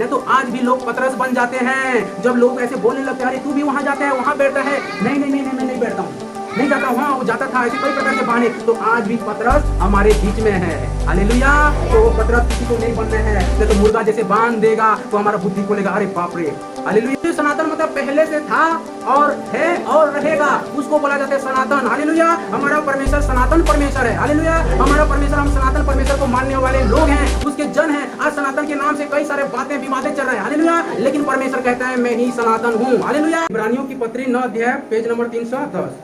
या तो आज भी लोग पतरस बन जाते हैं। जब लोग ऐसे बोलने लगते हैं, अरे तू भी वहां जाता है, वहां बैठता है, नहीं नहीं नहीं नहीं मैं नहीं बैठता हूँ, नहीं जाता वहाँ, वो जाता था, ऐसे कई प्रकार के बहाने। तो आज भी पतरस हमारे बीच में है। हालेलुया। तो वो पतरस किसी को नहीं बनना है, नहीं तो मुर्गा जैसे बांध देगा तो हमारा बुद्धि खोलेगा, अरे बाप रे। हालेलुया। सनातन मतलब पहले से था और है और रहेगा, उसको बोला जाता है सनातन। हालेलुया। हमारा परमेश्वर सनातन परमेश्वर है। हालेलुया। हमारा परमेश्वर, हम सनातन परमेश्वर को मानने वाले लोग हैं, उसके जन हैं। आज सनातन के नाम से कई सारे बातें विवादें चल रहे हैं। हालेलुया। लेकिन परमेश्वर कहता है मैं ही सनातन हूँ। हालेलुया। इब्रानियों की पत्री 9 अध्याय पेज नंबर 310,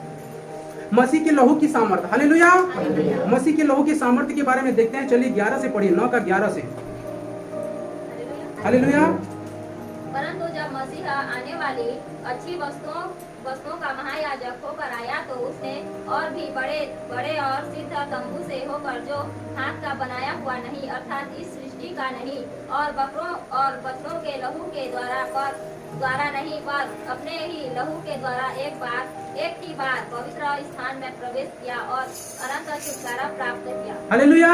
मसीह के लहू की सामर्थ। हालेलुया। मसीह के लहू की सामर्थ के बारे में देखते हैं। चलिए 11 से पढ़िए, 9 का 11 से। हालेलुया। परंतु जब मसीह आने वाली अच्छी वस्तुओं का महायाजक होकर आया तो उसने और भी बड़े बड़े और सिद्ध तंबू से होकर, जो हाथ का बनाया हुआ नहीं अर्थात इस सृष्टि का नहीं, और बकरों और बछड़ों के लहू के द्वारा नहीं, पर अपने ही लहू के द्वारा एक ही बार पवित्र स्थान में प्रवेश किया और अनंत छुटकारा प्राप्त किया। हालेलुया।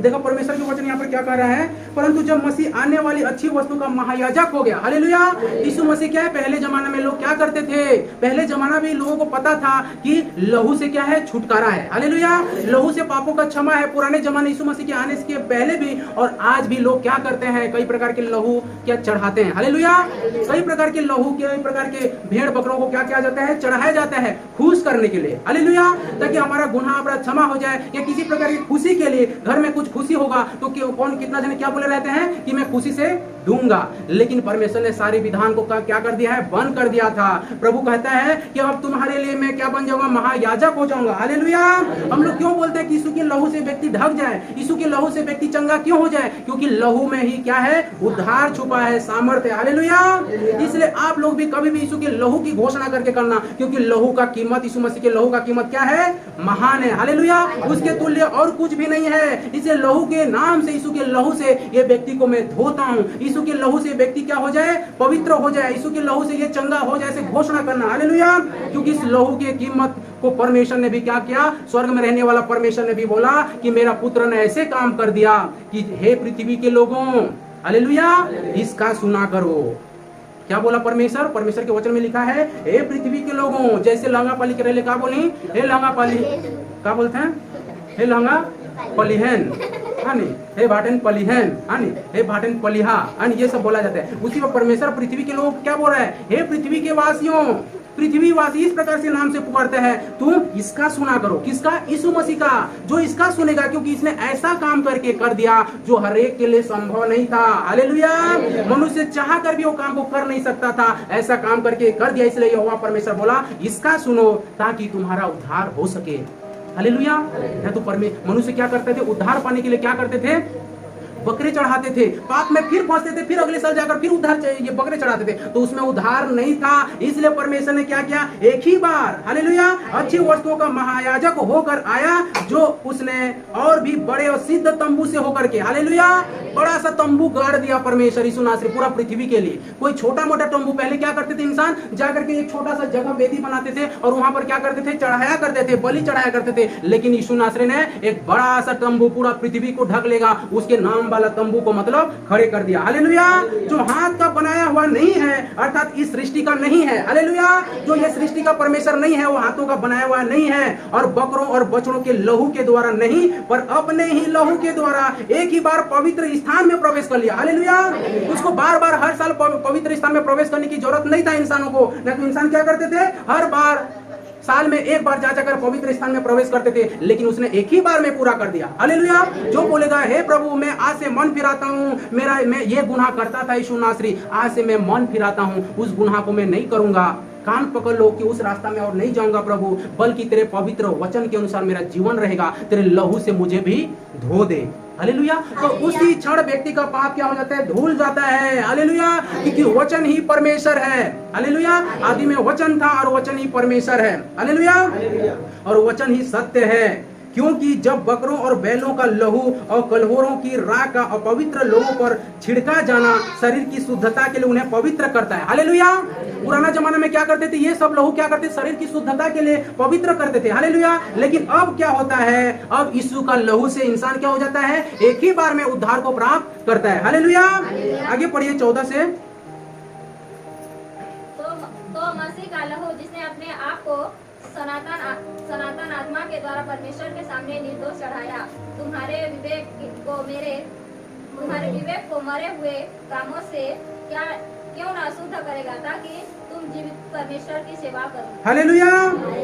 देखो परमेश्वर के वचन यहाँ पर क्या कह रहा है, परंतु जब मसीह आने वाली अच्छी वस्तु का महायाजक हो गया। हालेलुया। यीशु मसीह क्या है, पहले जमाने में लोग क्या करते थे, पहले जमाना में लोगों को पता था कि लहू से क्या है, छुटकारा है। हालेलुया। लहू से पापों का क्षमा है। पुराने जमाने यीशु मसीह के आने के पहले भी और आज भी लोग क्या करते हैं, कई प्रकार के लहू क्या चढ़ाते हैं। हालेलुया। कई प्रकार के लहू, कई प्रकार के भेड़ बकरों को क्या किया जाता है, चढ़ाया जाता है खुश करने के लिए। हालेलुया। ताकि हमारा गुनाह अपराध क्षमा हो जाए, या किसी प्रकार की खुशी के लिए, घर में कुछ खुशी होगा तो कौन कितना जने क्या बोले रहते हैं कि मैं खुशी से दूंगा। लेकिन परमेश्वर ने सारे विधान को क्या कर दिया है, बंद कर दिया था। प्रभु कहता है कि अब तुम्हारे लिए मैं क्या बन जाऊंगा, महायाजक हो जाऊंगा। हालेलुया। हम लोग क्यों बोलते हैं कि यीशु के लहू से व्यक्ति ढक जाए, यीशु के लहू से व्यक्ति चंगा क्यों हो जाए, क्योंकि लहू में ही क्या है, उद्धार छुपा है, सामर्थ्य है। हालेलुया। इसलिए आप लोग भी कभी भी यीशु के लहू की घोषणा करके करना, क्योंकि लहू का कीमत, यीशु मसीह के लहू का कीमत क्या है, महान है। हालेलुया। उसके तुल्य और कुछ भी नहीं है। इसे लहू के नाम से, यीशु के लहू से ये व्यक्ति को मैं धोता हूँ। यीशु के लहू से व्यक्ति क्या हो जाए, पवित्र हो जाए। यीशु के लहू से ये चंगा हो जाए, ऐसे घोषणा करना। हालेलुया। क्योंकि इस लहू की कीमत को परमेश्वर ने भी क्या किया, स्वर्ग में रहने वाला परमेश्वर ने भी बोला कि मेरा पुत्र ने ऐसे काम कर दिया कि हे पृथ्वी के लोगों, हालेलुया, इसका सुना करो। क्या बोला परमेश्वर, परमेश्वर के वचन में लिखा है, हे पृथ्वी के लोगों, जैसे लहंगा पाली के रहे, क्या बोली, हे लहंगा पाली, क्या बोलते हैं, हे लहंगा पलिहन, हे भाटन पलिहन, हे भाटन पलिहा, ये सब बोला जाता है। उसी पर परमेश्वर पृथ्वी के लोग क्या बोल रहा है, हे पृथ्वी के वासियों, पृथ्वीवासी इस प्रकार से नाम से पुकारते हैं, तुम इसका सुना करो। किसका, यीशु मसीह का। जो इसका सुनेगा, क्योंकि इसने ऐसा काम करके कर दिया जो हर एक के लिए संभव नहीं था। हालेलुया। मनुष्य चाह कर भी वो काम को कर नहीं सकता था, ऐसा काम करके कर दिया। इसलिए यहोवा परमेश्वर बोला इसका सुनो ताकि तुम्हारा उद्धार हो सके। हालेलुया। तो मनुष्य क्या करते थे, उद्धार पाने के लिए क्या करते थे, बकरे चढ़ाते थे, पाप में फिर फंसते थे, फिर अगले साल जाकर फिर उद्धार ये बकरे चढ़ाते थे, तो उसमें उद्धार नहीं था। इसलिए परमेश्वर ने क्या किया, एक ही बार, हालेलुया, अच्छी वस्तुओं का महायाजक होकर आया, जो उसने और भी बड़े और सिद्ध तंबू से होकर के, हालेलुया, बड़ा सा तंबू गाड़ दिया परमेश्वर यीशु नासरी पूरा पृथ्वी के लिए। कोई छोटा मोटा तंबू, पहले क्या करते थे इंसान, जाकर के एक छोटा सा जगह वेदी बनाते थे और वहां पर क्या करते थे, चढ़ाया करते थे, बलि चढ़ाया करते थे। लेकिन यीशु नासरी ने एक बड़ा सा तंबू पूरा पृथ्वी को ढक लेगा, उसके नाम वाला तंबू को मतलब खड़े कर दिया। हालेलुया। जो हाथ का बनाया हुआ नहीं है, अर्थात इस सृष्टि का नहीं है। हालेलुया। जो ये सृष्टि का परमेश्वर नहीं है, वो हाथों का बनाया हुआ नहीं है, और बकरों और बछड़ों के लहू के द्वारा नहीं, पर अपने ही लहू के द्वारा एक ही बार पवित्र स्थान में प्रवेश कर लिया। हालेलुया। उसको बार बार हर साल पवित्र स्थान में प्रवेश करने की जरूरत नहीं था इंसानों को। नहीं तो इंसान क्या करते थे, हर बार साल में एक बार जाकर पवित्र स्थान में प्रवेश करते थे, लेकिन उसने एक ही बार में पूरा कर दिया। हालेलुया। जो बोलेगा हे प्रभु मैं आज से मन फिराता हूँ, मैं ये गुनाह करता था यीशु नासरी, आज से मैं मन फिराता हूँ, उस गुनाह को मैं नहीं करूंगा, कान पकड़ लो कि उस रास्ता में और नहीं जाऊंगा प्रभु, बल्कि तेरे पवित्र वचन के अनुसार मेरा जीवन रहेगा, तेरे लहू से मुझे भी धो दे। हालेलुया। तो उसी क्षण व्यक्ति का पाप क्या हो जाता है, धुल जाता है। हालेलुया। क्योंकि वचन ही परमेश्वर है। हालेलुया। आदि में वचन था और वचन ही परमेश्वर है। हालेलुया। और वचन ही सत्य है। क्योंकि जब बकरों और बैलों का लहू और कलहोरों की राख का अपवित्र लोगों पर छिड़का जाना शरीर की शुद्धता के लिए उन्हें पवित्र करता है। हालेलुया। पुराना जमाना में क्या करते थे, ये सब लहू क्या करते, शरीर की शुद्धता के लिए पवित्र करते थे। हालेलुया। लेकिन अब क्या होता है, अब यीशु का लहू से इंसान क्या हो जाता है, एक ही बार में उद्धार को प्राप्त करता है। हालेलुया। आगे पढ़िए 14 से। तो मसीह का लहू जिसने अपने आप को सनातन आत्मा के द्वारा परमेश्वर के सामने निर्दोष चढ़ाया, तुम्हारे विवेक को मरे हुए कामों से क्यों ना शुद्ध करेगा, ताकि तुम जीवित परमेश्वर की सेवा करो। हालेलुया।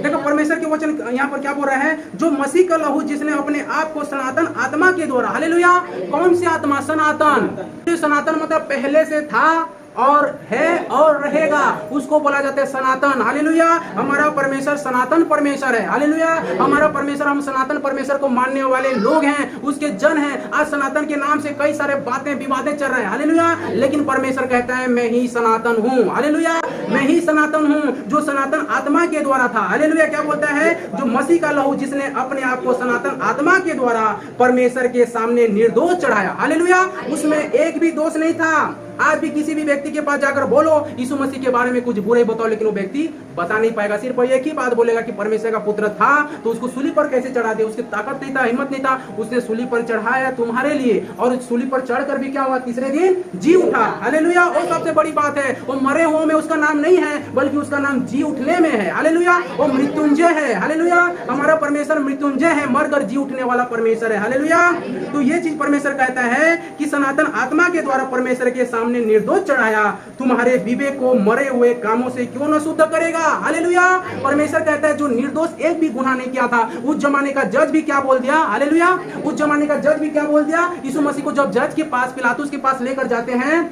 देखो परमेश्वर के वचन यहाँ पर क्या बोल रहा है, जो मसीह का लहू जिसने अपने आप को सनातन आत्मा के द्वारा, हालेलुया, कौन सी आत्मा, सनातन। सनातन मतलब पहले से था और है और रहेगा, उसको बोला जाता है सनातन। हालेलुया। हमारा परमेश्वर सनातन परमेश्वर है। हालेलुया। हमारा परमेश्वर, हम सनातन परमेश्वर को मानने वाले लोग हैं, उसके जन हैं। आज सनातन के नाम से कई सारे बातें विवादें चल रहे हैं। हालेलुया। लेकिन परमेश्वर कहता है मैं ही सनातन हूँ। हालेलुया। मैं ही सनातन हूँ जो सनातन आत्मा के द्वारा था। हालेलुया। क्या बोलता है, जो मसीह का लहू जिसने अपने आप को सनातन आत्मा के द्वारा परमेश्वर के सामने निर्दोष चढ़ाया। हालेलुया। उसमें एक भी दोष नहीं था। आज भी किसी भी व्यक्ति के पास जाकर बोलो यीशु मसीह के बारे में कुछ बुरे बताओ, लेकिन वो व्यक्ति बता नहीं पाएगा। सिर्फ एक ही बात बोलेगा कि परमेश्वर का पुत्र था तो उसको सूली पर कैसे चढ़ा दिया, उसकी ताकत नहीं था, हिम्मत नहीं था, उसने सूली पर चढ़ाया तुम्हारे लिए, और सूली पर चढ़कर भी क्या हुआ, तीसरे दिन जी उठा। हालेलुया। और सबसे बड़ी बात है, वो मरे हुए में उसका नाम नहीं है, बल्कि उसका नाम जी उठने में है। हालेलुया। वो मृत्युंजय है। हालेलुया। हमारा परमेश्वर मृत्युंजय है, मरकर जी उठने वाला परमेश्वर है। हालेलुया। तो ये चीज परमेश्वर कहता है कि सनातन आत्मा के द्वारा परमेश्वर के सामने निर्दोष चढ़ाया, तुम्हारे विवेक को मरे हुए कामों से क्यों न शुद्ध करेगा। हालेलुया। परमेश्वर कहता है जो निर्दोष एक भी गुनाह नहीं किया था, उस जमाने का जज भी क्या बोल दिया। हालेलुया। उस जमाने का जज भी क्या बोल दिया, यीशु मसीह को जब जज के पास, पिलातुस के पास लेकर जाते हैं,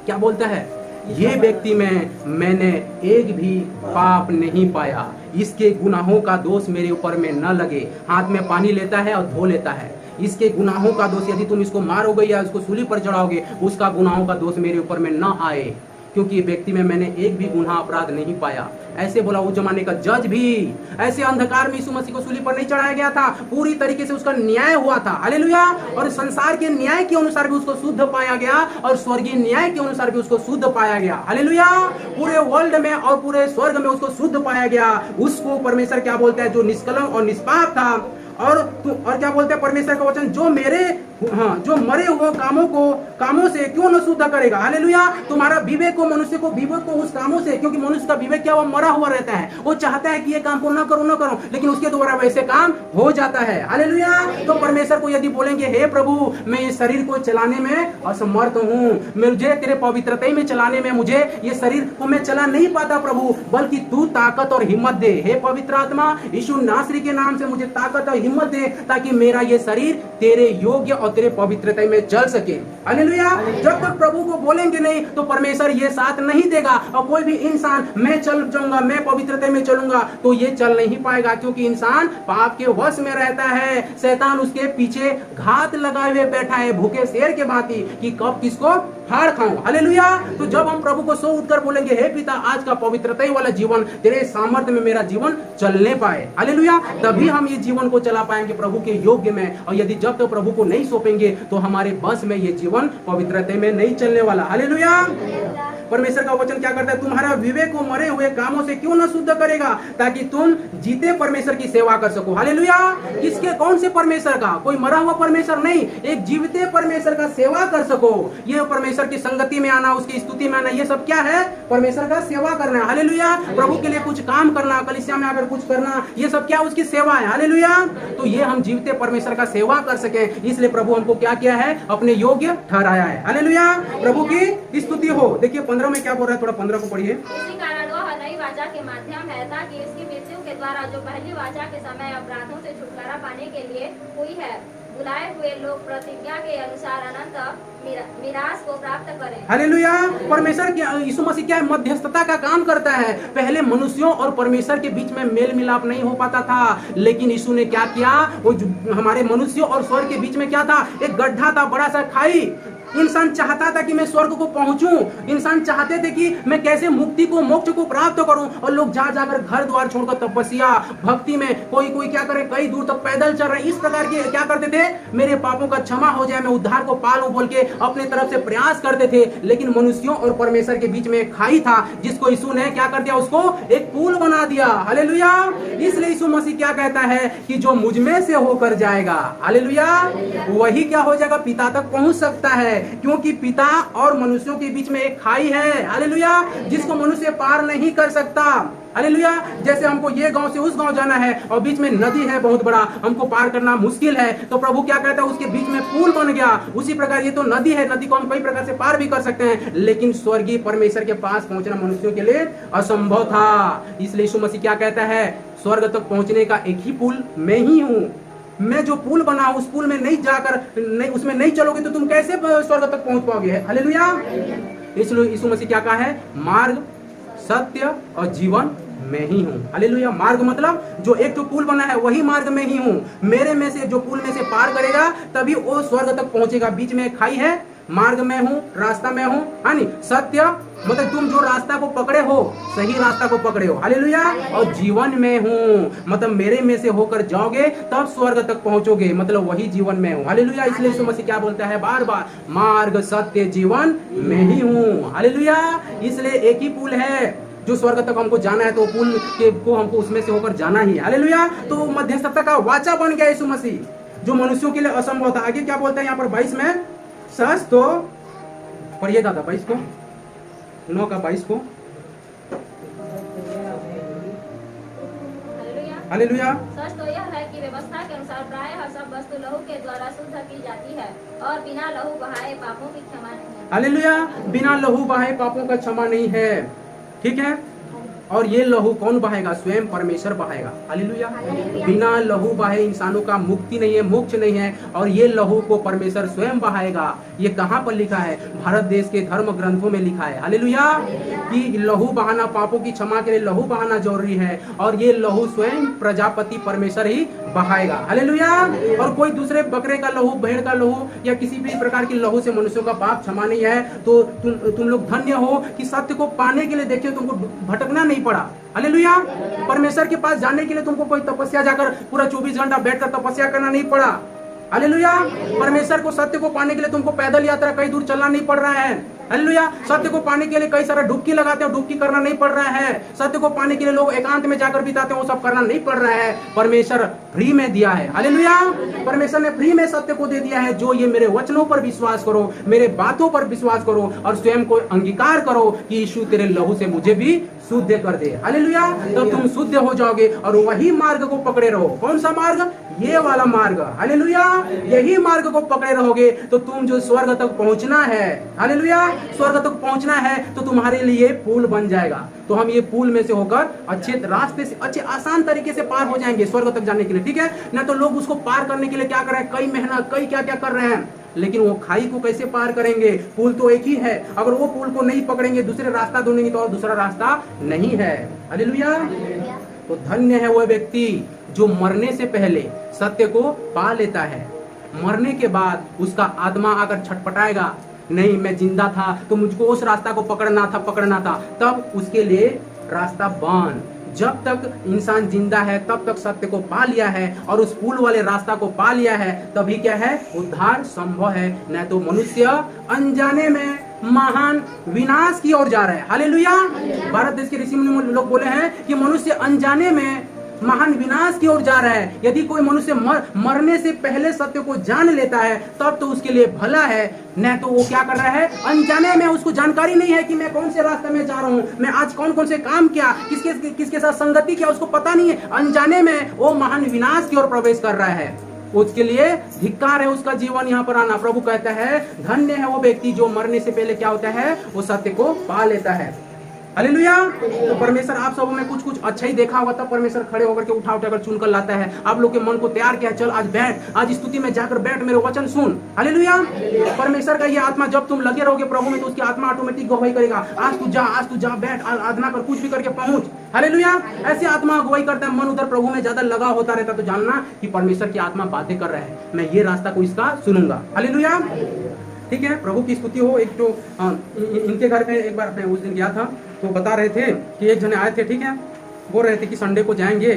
क्या बोलता है, ये व्यक्ति में मैंने एक भी पाप नहीं पाया, इसके गुनाहों का दोष मेरे ऊपर में न लगे। हाथ में पानी लेता है और धो लेता है। इसके गुनाहों का दोष, यदि तुम इसको मारोगे या इसको सूली पर चढ़ाओगे, उसका गुनाहों का दोष मेरे ऊपर में न आए, क्योंकि व्यक्ति में मैंने एक भी गुनाह अपराध नहीं पाया। ऐसे बोला उस जमाने का जज भी। ऐसे अंधकार में यीशु मसीह को सूली पर नहीं चढ़ाया गया था, पूरी तरीके से उसका न्याय हुआ था। हालेलुया। और संसार के न्याय के अनुसार भी उसको शुद्ध पाया गया, और स्वर्गीय न्याय के अनुसार भी उसको शुद्ध पाया गया। हालेलुया। पूरे वर्ल्ड में और पूरे स्वर्ग में उसको शुद्ध पाया गया। उसको परमेश्वर क्या बोलता है, जो निष्कलंक और निष्पाप था। और क्या बोलते हैं परमेश्वर का वचन, जो मरे हुए कामों से क्यों न शुद्ध करेगा। हालेलुया। तुम्हारा विवेक को, मनुष्य को विवेक को उस कामों से, क्योंकि मनुष्य का विवेक क्या, वो मरा हुआ रहता है, वो चाहता है कि ये काम को न करो, लेकिन उसके द्वारा वैसे काम हो जाता है। हालेलुया। तो परमेश्वर को यदि बोलेंगे, हे प्रभु मैं ये शरीर को चलाने में असमर्थ हूँ, मुझे तेरे पवित्रता में चलाने में, मुझे ये शरीर को मैं चला नहीं पाता प्रभु, बल्कि तू ताकत और हिम्मत दे। हे पवित्र आत्मा, यीशु नासरी के नाम से मुझे ताकत और हिम्मत दे, ताकि मेरा ये शरीर तेरे योग्य और तेरे पवित्रता में चल सके। हालेलुया। जब तक प्रभु को बोलेंगे नहीं तो परमेश्वर ये साथ नहीं देगा। और कोई भी इंसान मैं चल जाऊंगा, मैं पवित्रता में चलूंगा, तो ये चल नहीं पाएगा, क्योंकि इंसान पाप के वश में रहता है। शैतान उसके पीछे घात लगाए हुए बैठा है, भूखे शेर के भांति, कि कब किसको फाड़ खाऊं। हालेलुया। तो जब हम प्रभु को सो उठकर बोलेंगे, हे पिता आज का पवित्रता वाला जीवन, तेरे सामर्थ्य में मेरा जीवन चलने पाए, हालेलुया, तभी हम ये जीवन को चला पाएंगे प्रभु के योग्य में। और यदि जब तक प्रभु को नहीं सौंपेंगे तो हमारे बस में ये जीवन पवित्रता में नहीं चलने वाला। हालेलुया। परमेश्वर का वचन क्या करता है, तुम्हारा विवेक को मरे हुए कामों से क्यों न शुद्ध करेगा, ताकि तुम जीते परमेश्वर की सेवा कर सको। हालेलुया। किसके, कौन से परमेश्वर का, कोई मरा हुआ परमेश्वर नहीं, एक जीवते परमेश्वर का सेवा कर सको। ये परमेश्वर की संगति में आना, उसकी स्तुति में आना, ये सब क्या है, परमेश्वर का सेवा करना। हालेलुया। प्रभु के लिए कुछ काम करना, कलीसिया में आकर कुछ करना, ये सब क्या, उसकी सेवा है। हालेलुया। तो ये हम जीवते परमेश्वर का सेवा कर सके, इसलिए प्रभु हमको क्या किया है, अपने योग्य ठहराया है। हालेलुया। प्रभु की स्तुति हो। देखिए 15 में क्या बोल रहा है, थोड़ा 15 को पढ़िए। इसी कारण वह नई वाचा के माध्यम है, ताकि इसकी मृत्यु के द्वारा जो पहली वाचा के समय अपराधों से छुटकारा पाने के लिए हुई है, बुलाए हुए लोग प्रतिज्ञा के अनुसार अनंत मिरास को प्राप्त करें। हालेलुया। परमेश्वर के यीशु मसीह क्या है, मध्यस्थता का काम करता है। पहले मनुष्यों और परमेश्वर के बीच में मेल मिलाप नहीं हो पाता था, लेकिन यीशु ने क्या किया, वो हमारे मनुष्यों और स्वर्ग के बीच में क्या था, एक गड्ढा था, बड़ा सा खाई, इंसान चाहता था कि मैं स्वर्ग को पहुंचूं, इंसान चाहते थे कि मैं कैसे मुक्ति को, मोक्ष को प्राप्त करूं। और लोग जा जाकर घर द्वार छोड़कर तपस्या भक्ति में, कोई कोई क्या करे, कई दूर तक पैदल चल रहे, इस प्रकार के क्या करते थे, मेरे पापों का क्षमा हो जाए, मैं उद्धार को पा लूं बोल के अपने तरफ से प्रयास करते थे। लेकिन मनुष्यों और परमेश्वर के बीच में एक खाई था, जिसको यीशु ने क्या कर दिया, उसको एक पुल बना दिया। हालेलुया। इसलिए यीशु मसीह क्या कहता है कि जो मुझ में से होकर जाएगा, हालेलुया, वही क्या हो जाएगा, पिता तक पहुंच सकता है। क्योंकि पिता और मनुष्यों के बीच में एक खाई है, हालेलुया, जिसको मनुष्य पार नहीं कर सकता। हालेलुया। जैसे हमको ये गांव से उस गांव जाना है और बीच में नदी है बहुत बड़ा, हमको पार करना मुश्किल है, तो प्रभु क्या कहता है, उसके बीच में पुल बन गया। उसी प्रकार ये तो नदी है, नदी को हम कई प्रकार से पार भी कर सकते हैं, लेकिन स्वर्गीय परमेश्वर के पास पहुंचना मनुष्यों के लिए असंभव था। इसलिए यीशु मसीह क्या कहता है, स्वर्ग तक पहुंचने का एक ही पुल मैं ही हूँ। मैं जो पुल बना उस पुल में नहीं जाकर, नहीं उसमें नहीं चलोगे तो तुम कैसे स्वर्ग तक पहुंच पाओगे। हालेलुया। इसलिए यीशु मसीह क्या कहा है, मार्ग, सत्य और जीवन मैं ही हूँ। हालेलुया। मार्ग मतलब जो एक तो पुल बना है वही मार्ग में ही हूँ। मेरे में से जो पुल में से पार करेगा तभी वो स्वर्ग तक पहुंचेगा। बीच में खाई है, मार्ग में हूँ, रास्ता में हूँ, है नी। सत्य मतलब तुम जो रास्ता को पकड़े हो, सही रास्ता को पकड़े हो, हालेलुया। और जीवन में हूँ मतलब मेरे में से होकर जाओगे तब स्वर्ग तक पहुंचोगे, मतलब वही जीवन में हूँ। हालेलुया। इसलिए यीशु मसीह क्या बोलता है बार बार, मार्ग, सत्य, जीवन मैं ही हूँ। हालेलुया। इसलिए एक ही पुल है जो स्वर्ग तक हमको जाना है, तो पुल के को हमको उसमें से होकर जाना ही। हालेलुया। तो मध्यस्थता का वाचा बन गया यीशु मसीह, जो मनुष्यों के लिए असंभव था। आगे क्या बोलता है यहाँ पर 22 में, सच तो पढ़िए दादा 22 को, 9 का 22 को। हालेलुया। सच तो यह है कि व्यवस्था के अनुसार प्रायः सब वस्तु लहू के द्वारा शुद्ध की जाती है और बिना लहू बहाए पापों की क्षमा नहीं है। हालेलुया। बिना लहू बहाए पापों का क्षमा नहीं है, ठीक है। और ये लहू कौन बहाएगा, स्वयं परमेश्वर बहाएगा। हालेलुया। बिना लहू बहाए इंसानों का मुक्ति नहीं है, मोक्ष नहीं है, और ये लहू को परमेश्वर स्वयं बहाएगा। ये कहाँ पर लिखा है, भारत देश के धर्म ग्रंथों में लिखा है। हालेलुया। कि लहू बहाना, पापों की क्षमा के लिए लहू बहाना जरूरी है, और ये लहू स्वयं प्रजापति परमेश्वर ही बहाएगा। हालेलुया। और कोई दूसरे बकरे का लहू, भेड़ का लहू या किसी भी प्रकार की लहू से मनुष्यों का पाप क्षमा नहीं है। तो तुम लोग धन्य हो कि सत्य को पाने के लिए देखिए तुमको भटकना नहीं पड़ा। हालेलुया। परमेश्वर के पास जाने के लिए तुमको कोई तपस्या जाकर पूरा 24 घंटा बैठकर तपस्या करना नहीं पड़ा। हालेलुया। परमेश्वर को, सत्य को पाने के लिए तुमको पैदल यात्रा कई दूर चलना नहीं पड़ रहा है। हालेलुया। सत्य को पाने के लिए कई सारा डुबकी लगाते हो, डुबकी करना नहीं पड़ रहा है। सत्य को पाने के लिए लोग एकांत में जाकर बिताते हैं, वो सब करना नहीं पड़ रहा है। परमेश्वर फ्री में दिया है। हालेलुया। परमेश्वर ने फ्री में सत्य को दे दिया है। जो ये मेरे वचनों पर विश्वास करो, मेरे बातों पर विश्वास करो और स्वयं को अंगीकार करो कि यीशु तेरे लहू से मुझे भी शुद्ध कर दे। हालेलुया। तब तुम शुद्ध हो जाओगे और वही मार्ग को पकड़े रहो। कौन सा मार्ग, ये वाला मार्ग। हालेलुया। यही मार्ग को पकड़े रहोगे तो तुम जो स्वर्ग तक पहुंचना है, हालेलुया, स्वर्ग तक पहुंचना है तो तुम्हारे लिए पुल बन जाएगा। तो हम ये पुल में से होकर अच्छे रास्ते से, अच्छे आसान तरीके से पार हो जाएंगे स्वर्ग तक जाने के लिए, ठीक है ना। तो लोग उसको पार करने के लिए क्या कर रहे हैं, कई मेहनत, कई क्या क्या कर रहे हैं, लेकिन वो खाई को कैसे पार करेंगे। पुल तो एक ही है, अगर वो पुल को नहीं पकड़ेंगे, दूसरे रास्ता ढूंढेंगे तो और दूसरा रास्ता नहीं है। हालेलुया। तो धन्य है वो व्यक्ति जो मरने से पहले सत्य को पा लेता है। मरने के बाद उसका आत्मा आकर छटपटाएगा, नहीं मैं जिंदा था तो मुझको उस रास्ता को पकड़ना था, तब उसके लिए रास्ता बंद। जब तक इंसान जिंदा है तब तक सत्य को पा लिया है और उस पुल वाले रास्ता को पा लिया है, तभी क्या है, उद्धार संभव है। न तो मनुष्य अनजाने में महान विनाश की ओर जा रहा है। हालेलुया। भारत देश के ऋषि मुनि लोग बोले हैं कि मनुष्य अनजाने में महान विनाश की ओर जा रहा है। यदि कोई मनुष्य मरने से पहले सत्य को जान लेता है तब तो उसके लिए भला है, न तो वो क्या कर रहा है, अनजाने में उसको जानकारी नहीं है कि मैं कौन से रास्ते में जा रहा हूँ, मैं आज कौन कौन से काम किया, किसके साथ संगति किया, उसको पता नहीं है। अनजाने में वो महान विनाश की ओर प्रवेश कर रहा है। उसके लिए धिक्कार है उसका जीवन यहाँ पर आना। प्रभु कहता है धन्य है वो व्यक्ति जो मरने से पहले क्या होता है, वो सत्य को पा लेता है। हालेलुया। तो परमेश्वर आप सबों में कुछ अच्छा ही देखा होगा, तब परमेश्वर खड़े होकर के उठाकर चुनकर लाता है। आप लोग के मन को तैयार किया, चल आज बैठ, आज स्तुति में जाकर बैठ, मेरे वचन सुन। हालेलुया। परमेश्वर का ये आत्मा, जब तुम लगे रहोगे प्रभु में, तो उसकी आत्मा ऑटोमेटिक गवाही करेगा, आज तू जा, बैठ, आराधना कर, कुछ भी करके पहुंच। हालेलुया। ऐसे आत्मा अगुवाई करता है, मन उधर प्रभु में ज्यादा लगा होता रहता, तो जानना कि परमेश्वर की आत्मा बातें कर रहा है, मैं ये रास्ता को इसका सुनूंगा। हालेलुया। ठीक है, प्रभु की स्तुति हो। एक तो इनके घर में एक बार अपने उस दिन गया था, तो बता रहे थे कि एक जने आए थे, ठीक है, बोल रहे थे कि संडे को जाएंगे,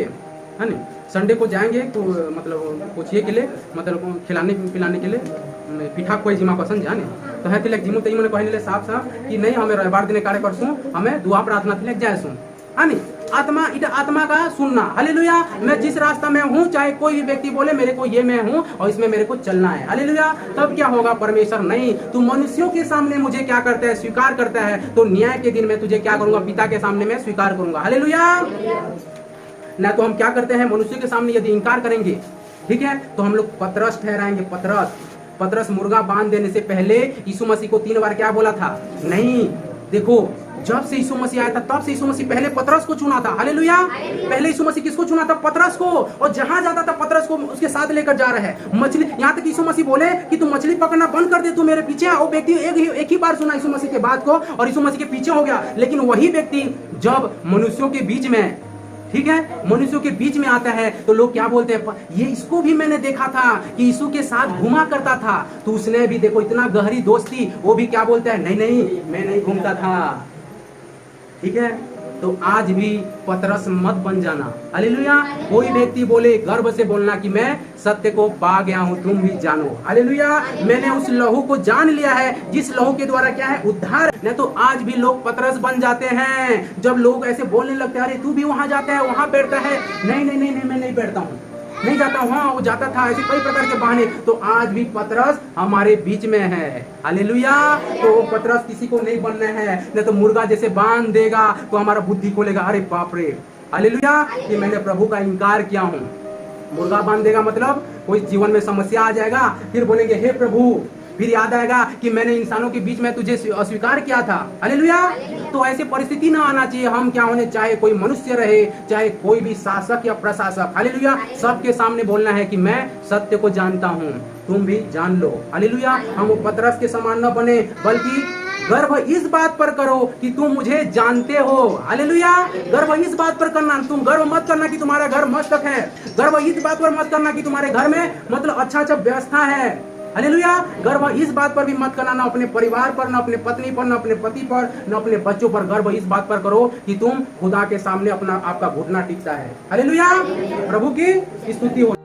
है ना, संडे को जाएंगे तो मतलब पूछिए के लिए, मतलब खिलाने पिलाने के लिए पिठा कोई जिमा पसंद जाने तो है तिलक जिमु तई मैंने कहले साफ साफ कि नहीं हमें रविवार दिन कार्य करसूं, हमें दुआ प्रार्थना तिलक जाएसूं, है नी। आत्मा इटा आत्मा का सुनना, हालेलुया। मैं जिस रास्ता में हूँ, चाहे कोई भी व्यक्ति बोले मेरे को ये मैं हूँ और इसमें मेरे को चलना है, हालेलुया, तब क्या होगा? परमेश्वर नहीं, तू मनुष्यों के सामने मुझे क्या करता है? स्वीकार करता है, तो न्याय के दिन में तुझे क्या करूंगा? पिता के सामने मैं स्वीकार करूंगा, हालेलुया। ना तो हम क्या करते हैं? मनुष्य के सामने यदि इनकार करेंगे, ठीक है, तो हम लोग पतरस ठहराएंगे। पतरस मुर्गा बांध देने से पहले यीशु मसीह को 3 बार क्या बोला था? नहीं। देखो, जब से यीशु मसीह आया था तब से यीशु मसीह पहले पतरस को चुना था, हालेलुया। पहले यीशु मसीह किसको चुना था? पतरस को। और जहां जाता था पतरस को उसके साथ लेकर जा रहा है। मछली, यहाँ तक यीशु मसीह बोले कि तू मछली पकड़ना बंद कर दे, तू मेरे पीछे। और व्यक्ति एक ही बार सुना यीशु मसीह के बात को और यीशु मसीह के पीछे हो गया। लेकिन वही व्यक्ति जब मनुष्यों के बीच में, ठीक है, मनुष्यों के बीच में आता है तो लोग क्या बोलते हैं? ये इसको भी मैंने देखा था कि यीशु के साथ घुमा करता था। तो उसने भी देखो इतना गहरी दोस्ती, वो भी क्या बोलता है? नहीं नहीं, मैं नहीं घूमता था, ठीक है। तो आज भी पतरस मत बन जाना, हालेलुया। कोई व्यक्ति बोले, गर्व से बोलना कि मैं सत्य को पा गया हूँ, तुम भी जानो, हालेलुया। मैंने उस लहू को जान लिया है जिस लहू के द्वारा क्या है? उद्धार। नहीं तो आज भी लोग पतरस बन जाते हैं। जब लोग ऐसे बोलने लगते हैं, अरे तू भी वहां जाता है, वहां बैठता है, नहीं नहीं नहीं, मैं नहीं बैठता हूँ, नहीं जाता हूँ, हाँ वो जाता था, ऐसे कई प्रकार के बहाने। तो आज भी पतरस हमारे बीच में है, हालेलुया। तो पतरस किसी को नहीं बनना है, नहीं तो मुर्गा जैसे बांध देगा तो हमारा बुद्धि खोलेगा, अरे बाप रे, हालेलुया, कि मैंने प्रभु का इनकार किया हूँ। मुर्गा बांध देगा मतलब कोई जीवन में समस्या आ जाएगा, फिर बोलेंगे हे प्रभु, फिर याद आएगा कि मैंने इंसानों के बीच में तुझे अस्वीकार किया था, हालेलुया। तो ऐसी परिस्थिति ना आना चाहिए। हम क्या होने, चाहे कोई मनुष्य रहे, चाहे कोई भी शासक या प्रशासक, हालेलुया, सबके सामने बोलना है कि मैं सत्य को जानता हूँ, तुम भी जान लो, हालेलुया। हम पतरस के समान न बने, बल्कि गर्व इस बात पर करो कि तुम मुझे जानते हो, हालेलुया। गर्व इस बात पर करना, तुम गर्व मत करना कि तुम्हारा घर मस्तक है। गर्व इस बात पर मत करना कि तुम्हारे घर में मतलब अच्छा व्यवस्था है, हालेलुया। गर्व इस बात पर भी मत करना, ना अपने परिवार पर, ना अपने पत्नी पर, ना अपने पति पर, ना अपने बच्चों पर। गर्व इस बात पर करो कि तुम खुदा के सामने अपना आपका घुटना टिकता है, हालेलुया। प्रभु की स्तुति हो।